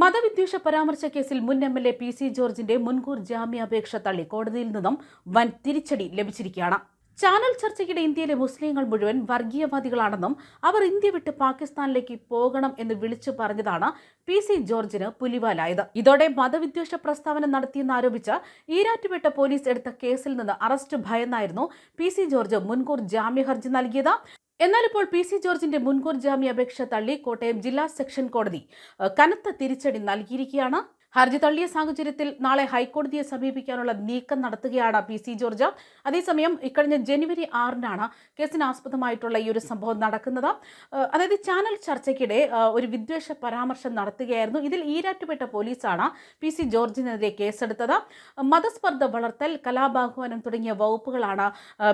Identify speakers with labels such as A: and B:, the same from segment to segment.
A: മതവിദ്വേഷ പരാമർശ കേസിൽ മുൻ MLA P C ജോർജിന്റെ മുൻകൂർ ജാമ്യാപേക്ഷ തള്ളി കോടതിയിൽ നിന്നും വൻ തിരിച്ചടി ലഭിച്ചിരിക്കുകയാണ്. ചാനൽ ചർച്ചയ്ക്കിടെ ഇന്ത്യയിലെ മുസ്ലിങ്ങൾ മുഴുവൻ വർഗീയവാദികളാണെന്നും അവർ ഇന്ത്യ വിട്ട് പാകിസ്ഥാനിലേക്ക് പോകണം എന്ന് വിളിച്ചു പറഞ്ഞതാണ് പി സി ജോർജിന് പുലിവാലായത്. ഇതോടെ മതവിദ്വേഷ പ്രസ്താവന നടത്തിയെന്നാരോപിച്ച് ഈരാറ്റുപേട്ട പോലീസ് എടുത്ത കേസിൽ നിന്ന് അറസ്റ്റ് ഭയന്നായിരുന്നു പി സി ജോർജ് മുൻകൂർ ജാമ്യ ഹർജി നൽകിയത്. എന്നാൽ ഇപ്പോൾ പി സി ജോർജിന്റെ മുൻകൂർ ജാമ്യാപേക്ഷ തള്ളി കോട്ടയം ജില്ലാ സെഷൻ കോടതി കനത്ത തിരിച്ചടി നൽകിയിരിക്കുകയാണ്. ഹർജി തള്ളിയ സാഹചര്യത്തിൽ നാളെ ഹൈക്കോടതിയെ സമീപിക്കാനുള്ള നീക്കം നടത്തുകയാണ് പി സി ജോർജ്. അതേസമയം ഇക്കഴിഞ്ഞ ജനുവരി 6-നാണ് കേസിന് ആസ്പദമായിട്ടുള്ള ഈ ഒരു സംഭവം നടക്കുന്നത്. അതായത് ചാനൽ ചർച്ചയ്ക്കിടെ ഒരു വിദ്വേഷ പരാമർശം നടത്തുകയായിരുന്നു. ഇതിൽ ഈരാറ്റുപേട്ട പോലീസാണ് പി സി ജോർജിനെതിരെ കേസെടുത്തത്. മതസ്പർദ്ധ വളർത്തൽ, കലാപാഹ്വാനം തുടങ്ങിയ വകുപ്പുകളാണ്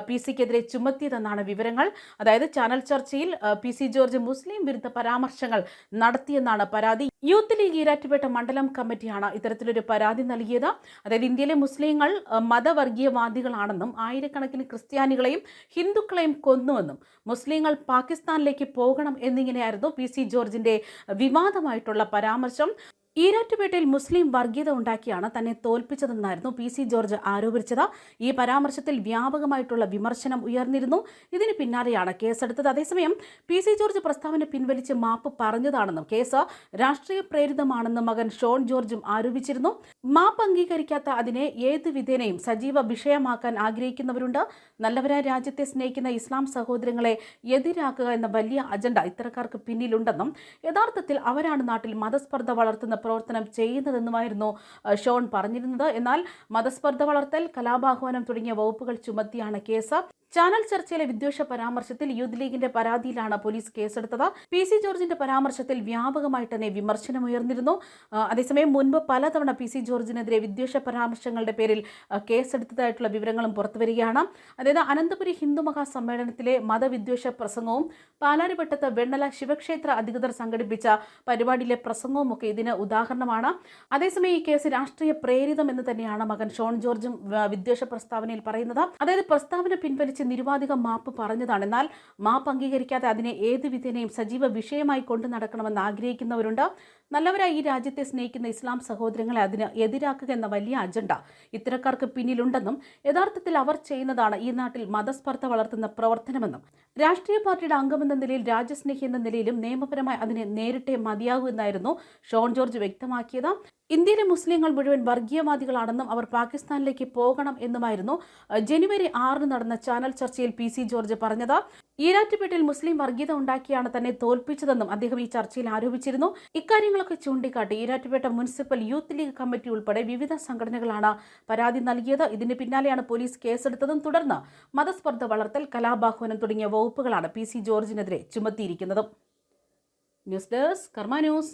A: പി സിക്കെതിരെ ചുമത്തിയതെന്നാണ് വിവരങ്ങൾ. അതായത് ചാനൽ ചർച്ചയിൽ പി സി ജോർജ് മുസ്ലിം വിരുദ്ധ പരാമർശങ്ങൾ നടത്തിയെന്നാണ് പരാതി. യൂത്ത് ലീഗ് ഈരാറ്റുപേട്ട മണ്ഡലം കമ്മിറ്റിയാണ് ഇത്തരത്തിലൊരു പരാതി നൽകിയത്. അതായത് ഇന്ത്യയിലെ മുസ്ലിങ്ങൾ മതവർഗീയവാദികളാണെന്നും ആയിരക്കണക്കിന് ക്രിസ്ത്യാനികളെയും ഹിന്ദുക്കളെയും കൊന്നുവെന്നും മുസ്ലിങ്ങൾ പാകിസ്ഥാനിലേക്ക് പോകണം എന്നിങ്ങനെയായിരുന്നു പി സി ജോർജിന്റെ വിവാദമായിട്ടുള്ള പരാമർശം. ഈരാറ്റുപേട്ടയിൽ മുസ്ലിം വർഗീയത ഉണ്ടാക്കിയാണ് തന്നെ തോൽപ്പിച്ചതെന്നായിരുന്നു പി സി ജോർജ് ആരോപിച്ചത്. ഈ പരാമർശത്തിൽ വ്യാപകമായിട്ടുള്ള വിമർശനം ഉയർന്നിരുന്നു. ഇതിന് പിന്നാലെയാണ് കേസെടുത്തത്. അതേസമയം പി സി ജോർജ് പ്രസ്താവന പിൻവലിച്ച് മാപ്പ് പറഞ്ഞതാണെന്നും കേസ് രാഷ്ട്രീയ പ്രേരിതമാണെന്നും മകൻ ഷോൺ ജോർജും ആരോപിച്ചിരുന്നു. മാപ്പ് അംഗീകരിക്കാത്ത അതിനെ ഏത് വിധേനയും സജീവ വിഷയമാക്കാൻ ആഗ്രഹിക്കുന്നവരുണ്ട്. നല്ലവരായ രാജ്യത്തെ സ്നേഹിക്കുന്ന ഇസ്ലാം സഹോദരങ്ങളെ എതിരാക്കുക എന്ന വലിയ അജണ്ട ഇത്തരക്കാർക്ക് പിന്നിലുണ്ടെന്നും യഥാർത്ഥത്തിൽ അവരാണ് നാട്ടിൽ മതസ്പർദ്ധ വളർത്തുന്ന പ്രവർത്തനം ചെയ്യുന്നതെന്നുമായിരുന്നു ഷോൺ പറഞ്ഞിരുന്നത്. എന്നാൽ മതസ്പർദ്ധ വളർത്തൽ, കലാപാഹ്വാനം തുടങ്ങിയ വകുപ്പുകൾ ചുമത്തിയാണ് കേസ്. ചാനൽ ചർച്ചയിലെ വിദ്വേഷ പരാമർശത്തിൽ യൂത്ത് ലീഗിന്റെ പരാതിയിലാണ് പോലീസ് കേസെടുത്തത്. പി സി ജോർജിന്റെ പരാമർശത്തിൽ വ്യാപകമായിട്ട് തന്നെ വിമർശനമുയർന്നിരുന്നു. അതേസമയം മുൻപ് പലതവണ പി സി ജോർജിനെതിരെ വിദ്വേഷ പരാമർശങ്ങളുടെ പേരിൽ കേസെടുത്തതായിട്ടുള്ള വിവരങ്ങളും പുറത്തുവരികയാണ്. അതായത് അനന്തപുരി ഹിന്ദു മഹാസമ്മേളനത്തിലെ മതവിദ്വേഷ പ്രസംഗവും പാലാരിവട്ടത്ത് വെണ്ണല ശിവക്ഷേത്ര അധികൃതർ സംഘടിപ്പിച്ച പരിപാടിയിലെ പ്രസംഗവും ഒക്കെ ഇതിന് ഉദാഹരണമാണ്. അതേസമയം ഈ കേസ് രാഷ്ട്രീയ പ്രേരിതം എന്ന് തന്നെയാണ് മകൻ ഷോൺ ജോർജും വിദ്വേഷ പ്രസ്താവനയിൽ പറയുന്നത്. അതായത് പ്രസ്താവന പിൻവലിച്ച് നിരുപാധികം മാപ്പ് പറഞ്ഞതാണ്. എന്നാൽ മാപ്പ് അംഗീകരിക്കാതെ അതിനെ ഏത് വിധേനയും സജീവ വിഷയമായി കൊണ്ടു നടക്കണമെന്ന് ആഗ്രഹിക്കുന്നവരുണ്ട്. നല്ലവരായി ഈ രാജ്യത്തെ സ്നേഹിക്കുന്ന ഇസ്ലാം സഹോദരങ്ങളെ അതിന് എതിരാക്കുക എന്ന വലിയ അജണ്ട ഇത്തരക്കാർക്ക് പിന്നിലുണ്ടെന്നും യഥാർത്ഥത്തിൽ അവർ ചെയ്യുന്നതാണ് ഈ നാട്ടിൽ മതസ്പർദ്ധ വളർത്തുന്ന പ്രവർത്തനമെന്നും രാഷ്ട്രീയ പാർട്ടിയുടെ അംഗമെന്ന നിലയിൽ, രാജ്യസ്നേഹി എന്ന നിലയിലും നിയമപരമായി അതിനെ നേരിട്ടേ മതിയാകൂ എന്നായിരുന്നു ഷോൺ ജോർജ് വ്യക്തമാക്കിയത്. ഇന്ത്യയിലെ മുസ്ലിങ്ങൾ മുഴുവൻ വർഗീയവാദികളാണെന്നും അവർ പാകിസ്ഥാനിലേക്ക് പോകണം എന്നുമായിരുന്നു ജനുവരി 6 നടന്ന ചാനൽ ചർച്ചയിൽ പി സി ജോർജ് പറഞ്ഞത്. ഈരാറ്റുപേട്ടയിൽ മുസ്ലിം വർഗീയത ഉണ്ടാക്കിയാണ് തന്നെ തോൽപ്പിച്ചതെന്നും അദ്ദേഹം ഈ ചർച്ചയിൽ ആരോപിച്ചിരുന്നു. ഇക്കാര്യങ്ങളൊക്കെ ചൂണ്ടിക്കാട്ടി Erattupetta municipal youth league committee ഉൾപ്പെടെ വിവിധ സംഘടനകളാണ് പരാതി നൽകിയത്. ഇതിന് പിന്നാലെയാണ് പോലീസ് കേസെടുത്തതും. തുടർന്ന് മതസ്പർദ്ധ വളർത്തൽ, കലാപാഹ്വാനം തുടങ്ങിയ വകുപ്പുകളാണ് പി സി ജോർജിനെതിരെ ചുമത്തിയിരിക്കുന്നതും. ന്യൂസ് ഡെസ്ക് കർമ്മ ന്യൂസ്.